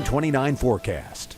NBC29 forecast.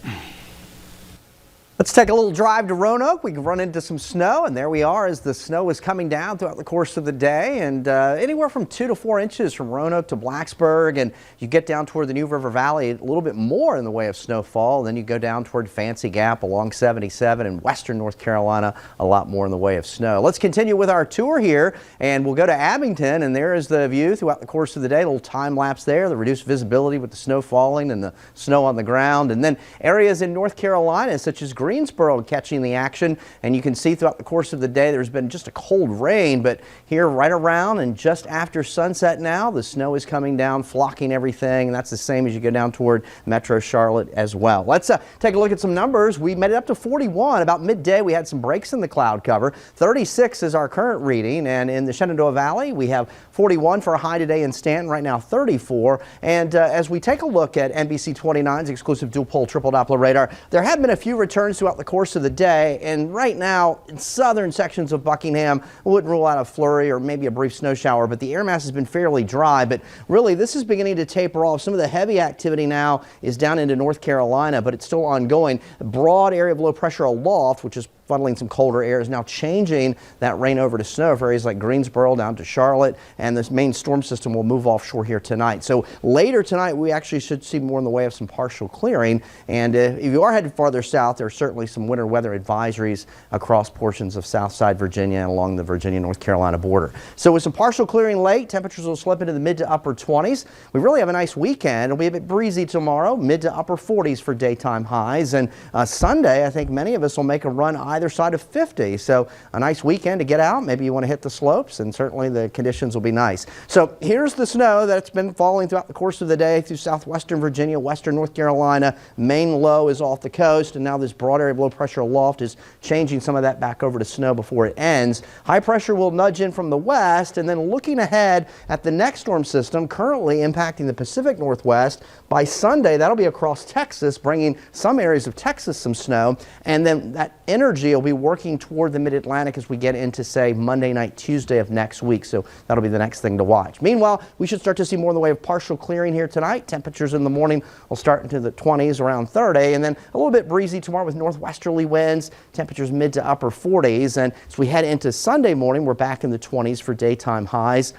Let's take a little drive to Roanoke. We can run into some snow, and there we are as the snow is coming down throughout the course of the day, and anywhere from 2 to 4 inches from Roanoke to Blacksburg, and you get down toward the New River Valley, a little bit more in the way of snowfall. Then you go down toward Fancy Gap along 77 and western North Carolina, a lot more in the way of snow. Let's continue with our tour here, and we'll go to Abington, and there is the view throughout the course of the day. A little time lapse there, the reduced visibility with the snow falling and the snow on the ground, and then areas in North Carolina such as Greensboro catching the action, and you can see throughout the course of the day there's been just a cold rain, but here right around and just after sunset now the snow is coming down, flocking everything, and that's the same as you go down toward Metro Charlotte as well. Let's take a look at some numbers. We made it up to 41 about midday. We had some breaks in the cloud cover. 36 is our current reading, and in the Shenandoah Valley we have 41 for a high today in Stanton, right now 34. And as we take a look at NBC29's exclusive dual pole triple Doppler radar, there have been a few returns throughout the course of the day, and right now in southern sections of Buckingham wouldn't rule out a flurry or maybe a brief snow shower, but the air mass has been fairly dry. But really this is beginning to taper off. Some of the heavy activity now is down into North Carolina, but it's still ongoing. A broad area of low pressure aloft, which is funneling some colder air, is now changing that rain over to snow for areas like Greensboro down to Charlotte, and this main storm system will move offshore here tonight. So later tonight we actually should see more in the way of some partial clearing, and if you are headed farther south, there are certainly some winter weather advisories across portions of Southside Virginia and along the Virginia-North Carolina border. So with some partial clearing late, temperatures will slip into the mid to upper 20s. We really have a nice weekend. It'll be a bit breezy tomorrow, mid to upper 40s for daytime highs, and Sunday I think many of us will make a run either side of 50. So a nice weekend to get out. Maybe you want to hit the slopes, and certainly the conditions will be nice. So here's the snow that's been falling throughout the course of the day through southwestern Virginia, western North Carolina. Main low is off the coast, and now this broad area of low pressure aloft is changing some of that back over to snow before it ends. High pressure will nudge in from the west, and then looking ahead at the next storm system currently impacting the Pacific Northwest. By Sunday that'll be across Texas, bringing some areas of Texas some snow, and then that energy will be working toward the mid-Atlantic as we get into, say, Monday night, Tuesday of next week. So that'll be the next thing to watch. Meanwhile, we should start to see more in the way of partial clearing here tonight. Temperatures in the morning will start into the 20s, around 30, and then a little bit breezy tomorrow with northwesterly winds. Temperatures mid to upper 40s, and as we head into Sunday morning, we're back in the 20s for daytime highs,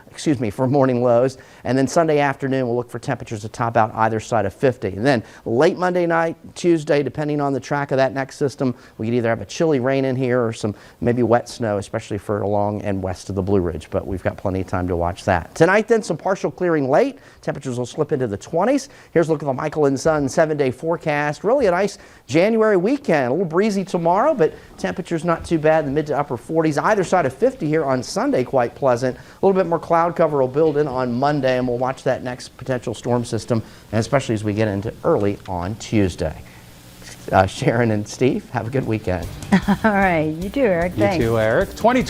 for morning lows, and then Sunday afternoon we'll look for temperatures to top out either side of 50. And then late Monday night, Tuesday, depending on the track of that next system, we could either have a chilly rain in here or some maybe wet snow, especially for along and west of the Blue Ridge, but we've got plenty of time to watch that. Tonight then, some partial clearing late. Temperatures will slip into the 20s. Here's a look at the Michael and Son 7-day forecast. Really a nice January weekend. A little breezy tomorrow, but temperatures not too bad in the mid to upper 40s. Either side of 50 here on Sunday, quite pleasant. A little bit more cloud cover will build in on Monday, and we'll watch that next potential storm system, and especially as we get into early on Tuesday. Sharon and Steve, have a good weekend. All right, you too, Eric. Thanks. You too, Eric. 2020.